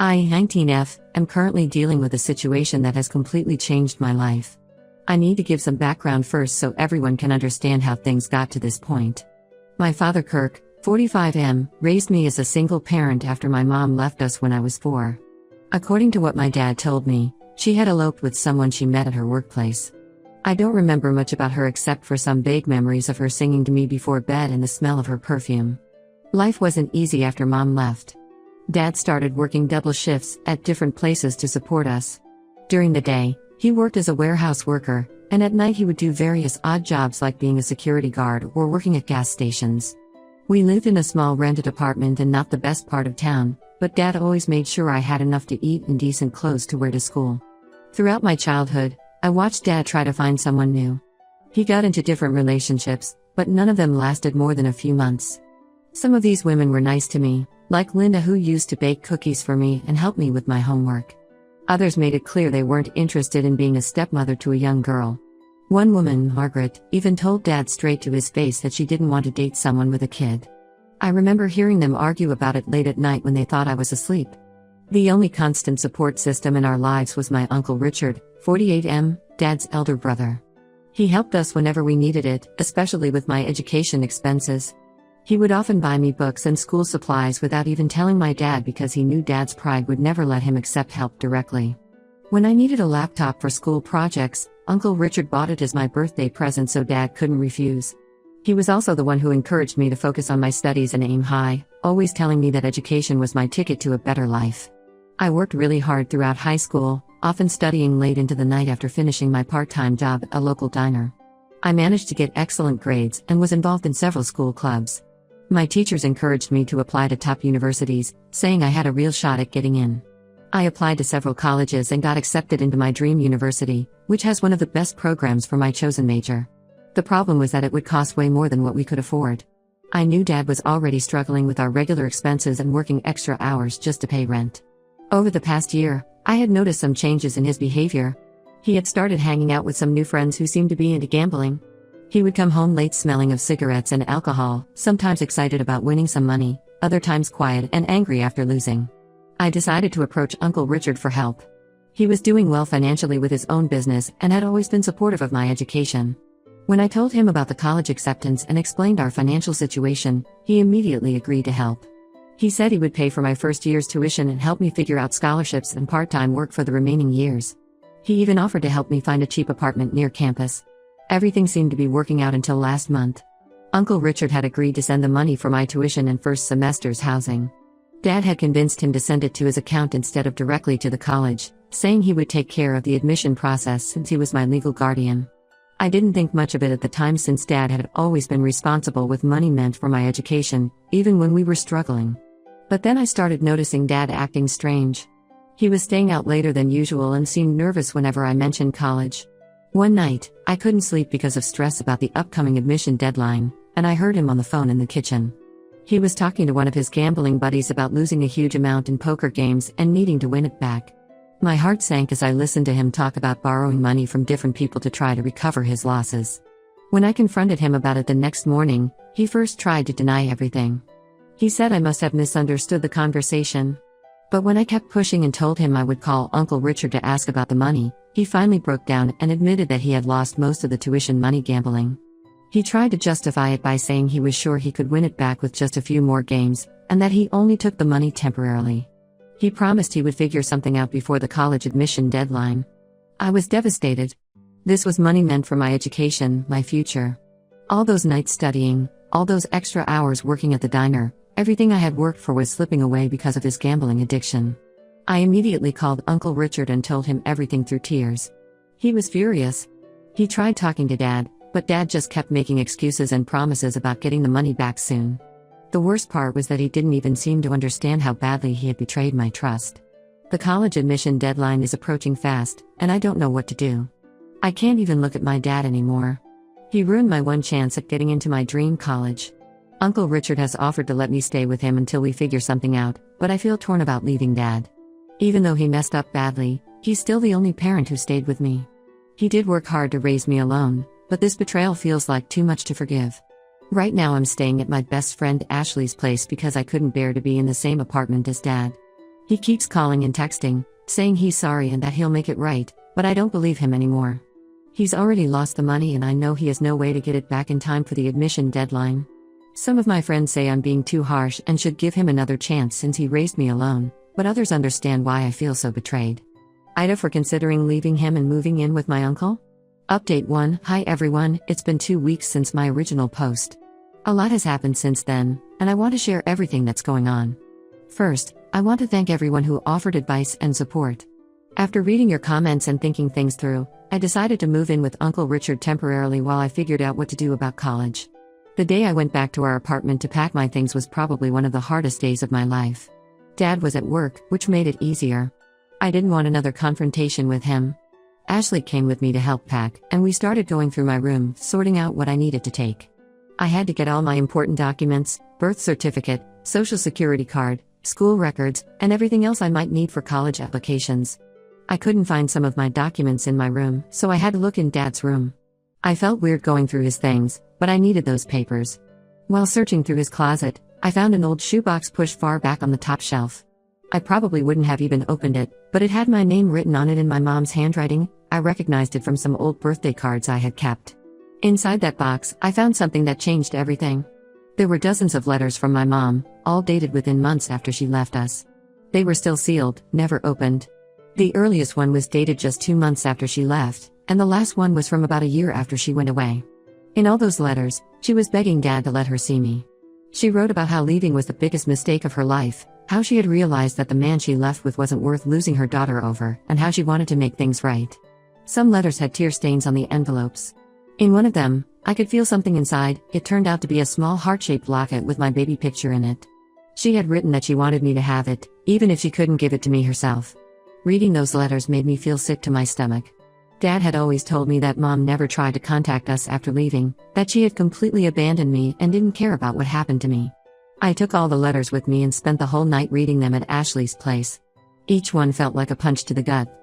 I, 19F, am currently dealing with a situation that has completely changed my life. I need to give some background first so everyone can understand how things got to this point. My father Kirk, 45M, raised me as a single parent after my mom left us when I was 4. According to what my dad told me, she had eloped with someone she met at her workplace. I don't remember much about her except for some vague memories of her singing to me before bed and the smell of her perfume. Life wasn't easy after mom left. Dad started working double shifts at different places to support us. During the day, he worked as a warehouse worker, and at night he would do various odd jobs like being a security guard or working at gas stations. We lived in a small rented apartment and not the best part of town, but Dad always made sure I had enough to eat and decent clothes to wear to school. Throughout my childhood, I watched Dad try to find someone new. He got into different relationships, but none of them lasted more than a few months. Some of these women were nice to me, like Linda, who used to bake cookies for me and help me with my homework. Others made it clear they weren't interested in being a stepmother to a young girl. One woman, Margaret, even told Dad straight to his face that she didn't want to date someone with a kid. I remember hearing them argue about it late at night when they thought I was asleep. The only constant support system in our lives was my Uncle Richard, 48M, Dad's elder brother. He helped us whenever we needed it, especially with my education expenses. He would often buy me books and school supplies without even telling my dad because he knew Dad's pride would never let him accept help directly. When I needed a laptop for school projects, Uncle Richard bought it as my birthday present so Dad couldn't refuse. He was also the one who encouraged me to focus on my studies and aim high, always telling me that education was my ticket to a better life. I worked really hard throughout high school, often studying late into the night after finishing my part-time job at a local diner. I managed to get excellent grades and was involved in several school clubs. My teachers encouraged me to apply to top universities, saying I had a real shot at getting in. I applied to several colleges and got accepted into my dream university, which has one of the best programs for my chosen major. The problem was that it would cost way more than what we could afford. I knew Dad was already struggling with our regular expenses and working extra hours just to pay rent. Over the past year, I had noticed some changes in his behavior. He had started hanging out with some new friends who seemed to be into gambling. He would come home late smelling of cigarettes and alcohol, sometimes excited about winning some money, other times quiet and angry after losing. I decided to approach Uncle Richard for help. He was doing well financially with his own business and had always been supportive of my education. When I told him about the college acceptance and explained our financial situation, he immediately agreed to help. He said he would pay for my first year's tuition and help me figure out scholarships and part-time work for the remaining years. He even offered to help me find a cheap apartment near campus. Everything seemed to be working out until last month. Uncle Richard had agreed to send the money for my tuition and first semester's housing. Dad had convinced him to send it to his account instead of directly to the college, saying he would take care of the admission process since he was my legal guardian. I didn't think much of it at the time since Dad had always been responsible with money meant for my education, even when we were struggling. But then I started noticing Dad acting strange. He was staying out later than usual and seemed nervous whenever I mentioned college. One night, I couldn't sleep because of stress about the upcoming admission deadline, and I heard him on the phone in the kitchen. He was talking to one of his gambling buddies about losing a huge amount in poker games and needing to win it back. My heart sank as I listened to him talk about borrowing money from different people to try to recover his losses. When I confronted him about it the next morning, he first tried to deny everything. He said I must have misunderstood the conversation. But when I kept pushing and told him I would call Uncle Richard to ask about the money, he finally broke down and admitted that he had lost most of the tuition money gambling. He tried to justify it by saying he was sure he could win it back with just a few more games, and that he only took the money temporarily. He promised he would figure something out before the college admission deadline. I was devastated. This was money meant for my education, my future. All those nights studying, all those extra hours working at the diner, everything I had worked for was slipping away because of his gambling addiction. I immediately called Uncle Richard and told him everything through tears. He was furious. He tried talking to Dad, but Dad just kept making excuses and promises about getting the money back soon. The worst part was that he didn't even seem to understand how badly he had betrayed my trust. The college admission deadline is approaching fast, and I don't know what to do. I can't even look at my dad anymore. He ruined my one chance at getting into my dream college. Uncle Richard has offered to let me stay with him until we figure something out, but I feel torn about leaving Dad. Even though he messed up badly, he's still the only parent who stayed with me. He did work hard to raise me alone, but this betrayal feels like too much to forgive. Right now I'm staying at my best friend Ashley's place because I couldn't bear to be in the same apartment as Dad. He keeps calling and texting, saying he's sorry and that he'll make it right, but I don't believe him anymore. He's already lost the money and I know he has no way to get it back in time for the admission deadline. Some of my friends say I'm being too harsh and should give him another chance since he raised me alone, but others understand why I feel so betrayed. Ida for considering leaving him and moving in with my uncle? Update 1. Hi everyone, it's been 2 weeks since my original post. A lot has happened since then, and I want to share everything that's going on. First, I want to thank everyone who offered advice and support. After reading your comments and thinking things through, I decided to move in with Uncle Richard temporarily while I figured out what to do about college. The day I went back to our apartment to pack my things was probably one of the hardest days of my life. Dad was at work, which made it easier. I didn't want another confrontation with him. Ashley came with me to help pack, and we started going through my room, sorting out what I needed to take. I had to get all my important documents, birth certificate, social security card, school records, and everything else I might need for college applications. I couldn't find some of my documents in my room, so I had to look in Dad's room. I felt weird going through his things, but I needed those papers. While searching through his closet, I found an old shoebox pushed far back on the top shelf. I probably wouldn't have even opened it, but it had my name written on it in my mom's handwriting. I recognized it from some old birthday cards I had kept. Inside that box, I found something that changed everything. There were dozens of letters from my mom, all dated within months after she left us. They were still sealed, never opened. The earliest one was dated just 2 months after she left, and the last one was from about a year after she went away. In all those letters, she was begging Dad to let her see me. She wrote about how leaving was the biggest mistake of her life, how she had realized that the man she left with wasn't worth losing her daughter over, and how she wanted to make things right. Some letters had tear stains on the envelopes. In one of them, I could feel something inside. It turned out to be a small heart-shaped locket with my baby picture in it. She had written that she wanted me to have it, even if she couldn't give it to me herself. Reading those letters made me feel sick to my stomach. Dad had always told me that Mom never tried to contact us after leaving, that she had completely abandoned me and didn't care about what happened to me. I took all the letters with me and spent the whole night reading them at Ashley's place. Each one felt like a punch to the gut.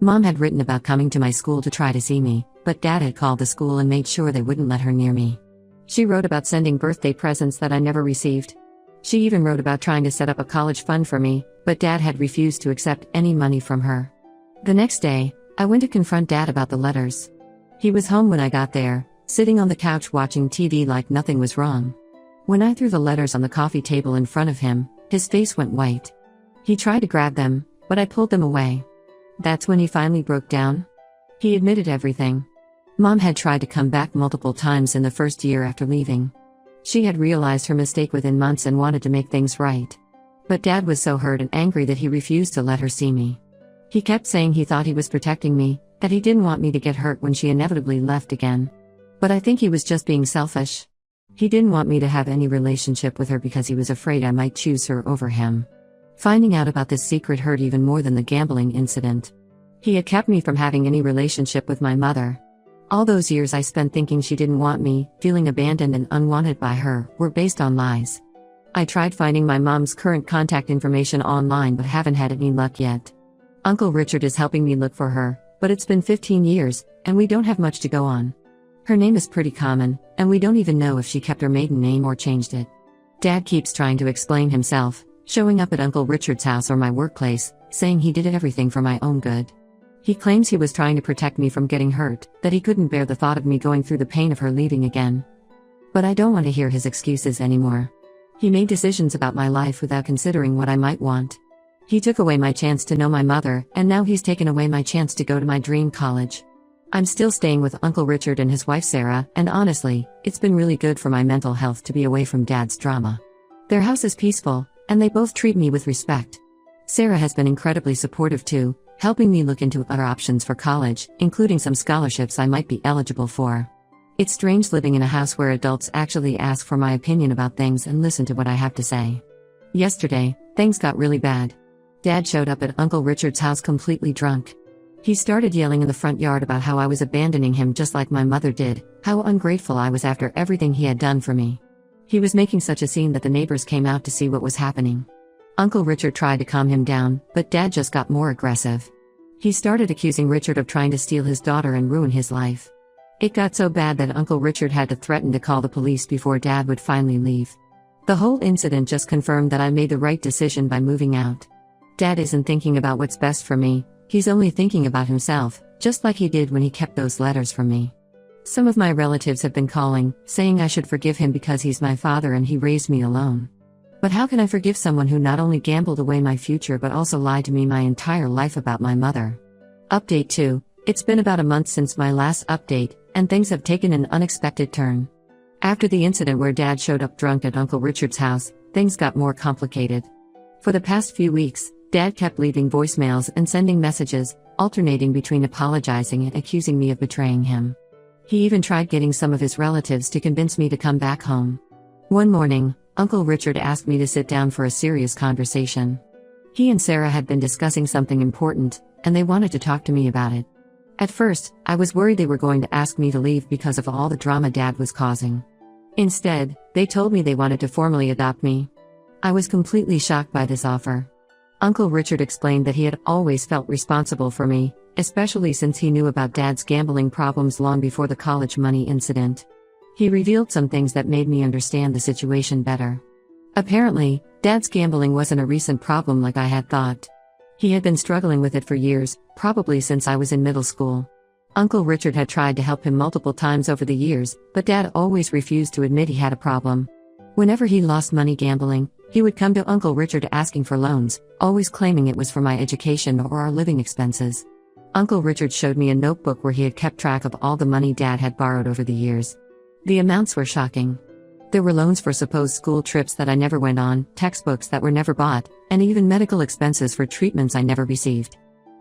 Mom had written about coming to my school to try to see me, but Dad had called the school and made sure they wouldn't let her near me. She wrote about sending birthday presents that I never received. She even wrote about trying to set up a college fund for me, but Dad had refused to accept any money from her. The next day, I went to confront Dad about the letters. He was home when I got there, sitting on the couch watching TV like nothing was wrong. When I threw the letters on the coffee table in front of him, his face went white. He tried to grab them, but I pulled them away. That's when he finally broke down. He admitted everything. Mom had tried to come back multiple times in the first year after leaving. She had realized her mistake within months and wanted to make things right. But Dad was so hurt and angry that he refused to let her see me. He kept saying he thought he was protecting me, that he didn't want me to get hurt when she inevitably left again. But I think he was just being selfish. He didn't want me to have any relationship with her because he was afraid I might choose her over him. Finding out about this secret hurt even more than the gambling incident. He had kept me from having any relationship with my mother. All those years I spent thinking she didn't want me, feeling abandoned and unwanted by her, were based on lies. I tried finding my mom's current contact information online but haven't had any luck yet. Uncle Richard is helping me look for her, but it's been 15 years, and we don't have much to go on. Her name is pretty common, and we don't even know if she kept her maiden name or changed it. Dad keeps trying to explain himself, showing up at Uncle Richard's house or my workplace, saying he did everything for my own good. He claims he was trying to protect me from getting hurt, that he couldn't bear the thought of me going through the pain of her leaving again. But I don't want to hear his excuses anymore. He made decisions about my life without considering what I might want. He took away my chance to know my mother, and now he's taken away my chance to go to my dream college. I'm still staying with Uncle Richard and his wife Sarah, and honestly, it's been really good for my mental health to be away from Dad's drama. Their house is peaceful, and they both treat me with respect. Sarah has been incredibly supportive too, helping me look into other options for college, including some scholarships I might be eligible for. It's strange living in a house where adults actually ask for my opinion about things and listen to what I have to say. Yesterday, things got really bad. Dad showed up at Uncle Richard's house completely drunk. He started yelling in the front yard about how I was abandoning him just like my mother did, how ungrateful I was after everything he had done for me. He was making such a scene that the neighbors came out to see what was happening. Uncle Richard tried to calm him down, but Dad just got more aggressive. He started accusing Richard of trying to steal his daughter and ruin his life. It got so bad that Uncle Richard had to threaten to call the police before Dad would finally leave. The whole incident just confirmed that I made the right decision by moving out. Dad isn't thinking about what's best for me, he's only thinking about himself, just like he did when he kept those letters from me. Some of my relatives have been calling, saying I should forgive him because he's my father and he raised me alone. But how can I forgive someone who not only gambled away my future but also lied to me my entire life about my mother? Update 2. It's been about a month since my last update, and things have taken an unexpected turn. After the incident where Dad showed up drunk at Uncle Richard's house, things got more complicated. For the past few weeks, Dad kept leaving voicemails and sending messages, alternating between apologizing and accusing me of betraying him. He even tried getting some of his relatives to convince me to come back home. One morning, Uncle Richard asked me to sit down for a serious conversation. He and Sarah had been discussing something important, and they wanted to talk to me about it. At first, I was worried they were going to ask me to leave because of all the drama Dad was causing. Instead, they told me they wanted to formally adopt me. I was completely shocked by this offer. Uncle Richard explained that he had always felt responsible for me, especially since he knew about Dad's gambling problems long before the college money incident. He revealed some things that made me understand the situation better. Apparently, Dad's gambling wasn't a recent problem like I had thought. He had been struggling with it for years, probably since I was in middle school. Uncle Richard had tried to help him multiple times over the years, but Dad always refused to admit he had a problem. Whenever he lost money gambling, he would come to Uncle Richard asking for loans, always claiming it was for my education or our living expenses. Uncle Richard showed me a notebook where he had kept track of all the money Dad had borrowed over the years. The amounts were shocking. There were loans for supposed school trips that I never went on, textbooks that were never bought, and even medical expenses for treatments I never received.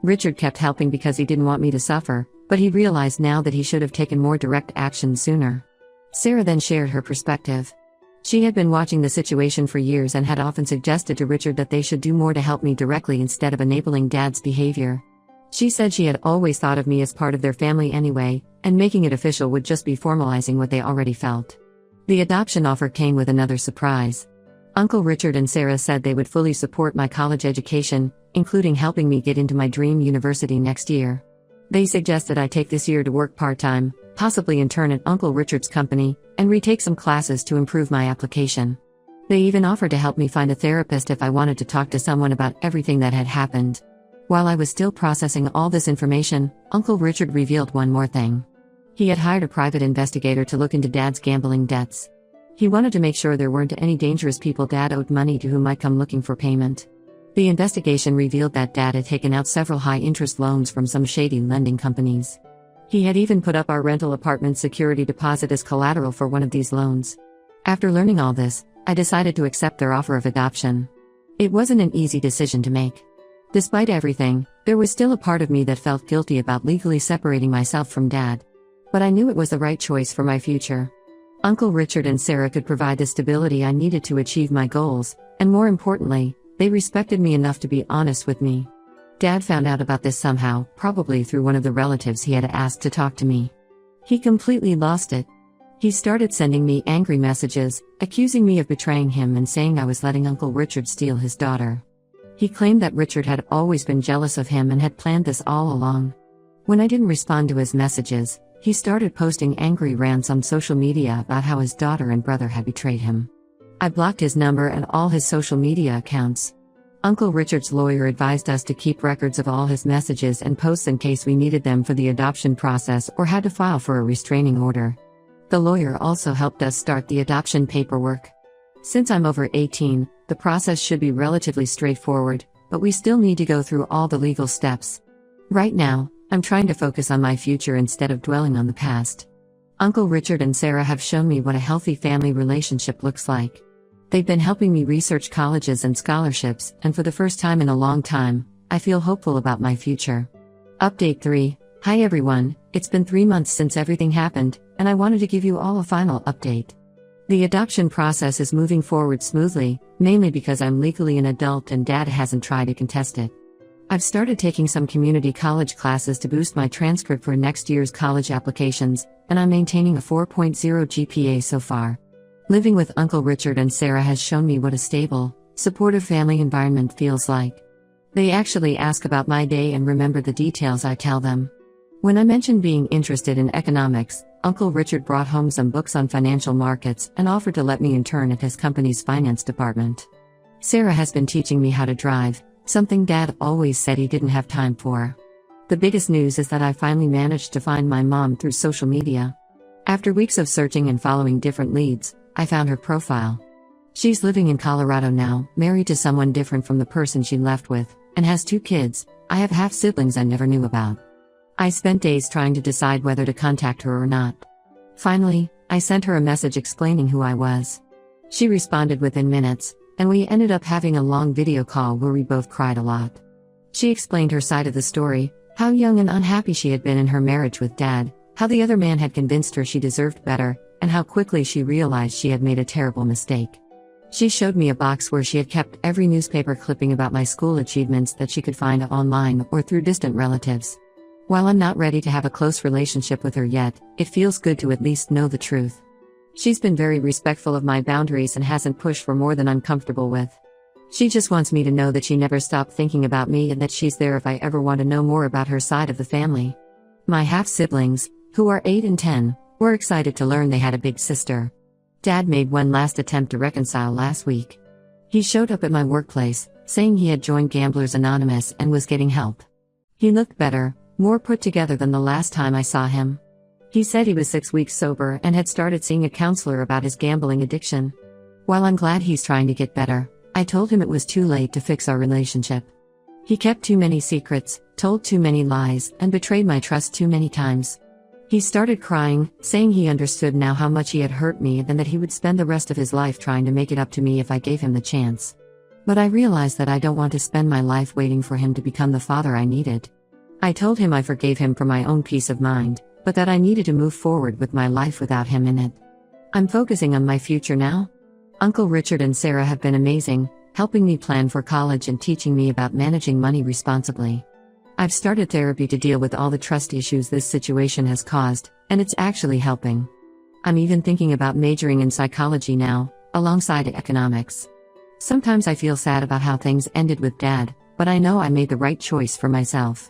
Richard kept helping because he didn't want me to suffer, but he realized now that he should have taken more direct action sooner. Sarah then shared her perspective. She had been watching the situation for years and had often suggested to Richard that they should do more to help me directly instead of enabling Dad's behavior. She said she had always thought of me as part of their family anyway, and making it official would just be formalizing what they already felt. The adoption offer came with another surprise. Uncle Richard and Sarah said they would fully support my college education, including helping me get into my dream university next year. They suggested I take this year to work part-time, possibly intern at Uncle Richard's company, and retake some classes to improve my application. They even offered to help me find a therapist if I wanted to talk to someone about everything that had happened. While I was still processing all this information, Uncle Richard revealed one more thing. He had hired a private investigator to look into Dad's gambling debts. He wanted to make sure there weren't any dangerous people Dad owed money to who might come looking for payment. The investigation revealed that Dad had taken out several high-interest loans from some shady lending companies. He had even put up our rental apartment's security deposit as collateral for one of these loans. After learning all this, I decided to accept their offer of adoption. It wasn't an easy decision to make. Despite everything, there was still a part of me that felt guilty about legally separating myself from Dad. But I knew it was the right choice for my future. Uncle Richard and Sarah could provide the stability I needed to achieve my goals, and more importantly, they respected me enough to be honest with me. Dad found out about this somehow, probably through one of the relatives he had asked to talk to me. He completely lost it. He started sending me angry messages, accusing me of betraying him and saying I was letting Uncle Richard steal his daughter. He claimed that Richard had always been jealous of him and had planned this all along. When I didn't respond to his messages, he started posting angry rants on social media about how his daughter and brother had betrayed him. I blocked his number and all his social media accounts. Uncle Richard's lawyer advised us to keep records of all his messages and posts in case we needed them for the adoption process or had to file for a restraining order. The lawyer also helped us start the adoption paperwork. Since I'm over 18, the process should be relatively straightforward, but we still need to go through all the legal steps. Right now, I'm trying to focus on my future instead of dwelling on the past. Uncle Richard and Sarah have shown me what a healthy family relationship looks like. They've been helping me research colleges and scholarships, and for the first time in a long time, I feel hopeful about my future. Update 3. Hi everyone, it's been 3 months since everything happened, and I wanted to give you all a final update. The adoption process is moving forward smoothly, mainly because I'm legally an adult and Dad hasn't tried to contest it. I've started taking some community college classes to boost my transcript for next year's college applications, and I'm maintaining a 4.0 GPA so far. Living with Uncle Richard and Sarah has shown me what a stable, supportive family environment feels like. They actually ask about my day and remember the details I tell them. When I mentioned being interested in economics, Uncle Richard brought home some books on financial markets and offered to let me intern at his company's finance department. Sarah has been teaching me how to drive, Something Dad always said he didn't have time for. The biggest news is that I finally managed to find my mom through social media. After weeks of searching and following different leads, I found her profile. She's living in Colorado now, married to someone different from the person she left with, and has 2 kids. I have half-siblings I never knew about. I spent days trying to decide whether to contact her or not. Finally, I sent her a message explaining who I was. She responded within minutes, and we ended up having a long video call where we both cried a lot. She explained her side of the story, how young and unhappy she had been in her marriage with Dad, how the other man had convinced her she deserved better, and how quickly she realized she had made a terrible mistake. She showed me a box where she had kept every newspaper clipping about my school achievements that she could find online or through distant relatives. While I'm not ready to have a close relationship with her yet, it feels good to at least know the truth. She's been very respectful of my boundaries and hasn't pushed for more than I'm comfortable with. She just wants me to know that she never stopped thinking about me and that she's there if I ever want to know more about her side of the family. My half-siblings, who are 8 and 10, were excited to learn they had a big sister. Dad made one last attempt to reconcile last week. He showed up at my workplace, saying he had joined Gamblers Anonymous and was getting help. He looked better, more put together than the last time I saw him. He said he was 6 weeks sober and had started seeing a counselor about his gambling addiction. While I'm glad he's trying to get better, I told him it was too late to fix our relationship. He kept too many secrets, told too many lies, and betrayed my trust too many times. He started crying, saying he understood now how much he had hurt me and that he would spend the rest of his life trying to make it up to me if I gave him the chance. But I realized that I don't want to spend my life waiting for him to become the father I needed. I told him I forgave him for my own peace of mind, but that I needed to move forward with my life without him in it. I'm focusing on my future now. Uncle Richard and Sarah have been amazing, helping me plan for college and teaching me about managing money responsibly. I've started therapy to deal with all the trust issues this situation has caused, and it's actually helping. I'm even thinking about majoring in psychology now, alongside economics. Sometimes I feel sad about how things ended with Dad, but I know I made the right choice for myself.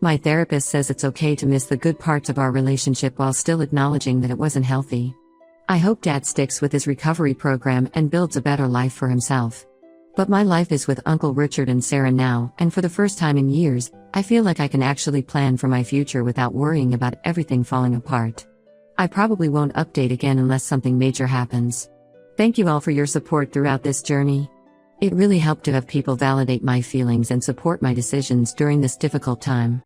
My therapist says it's okay to miss the good parts of our relationship while still acknowledging that it wasn't healthy. I hope Dad sticks with his recovery program and builds a better life for himself. But my life is with Uncle Richard and Sarah now, and for the first time in years, I feel like I can actually plan for my future without worrying about everything falling apart. I probably won't update again unless something major happens. Thank you all for your support throughout this journey. It really helped to have people validate my feelings and support my decisions during this difficult time.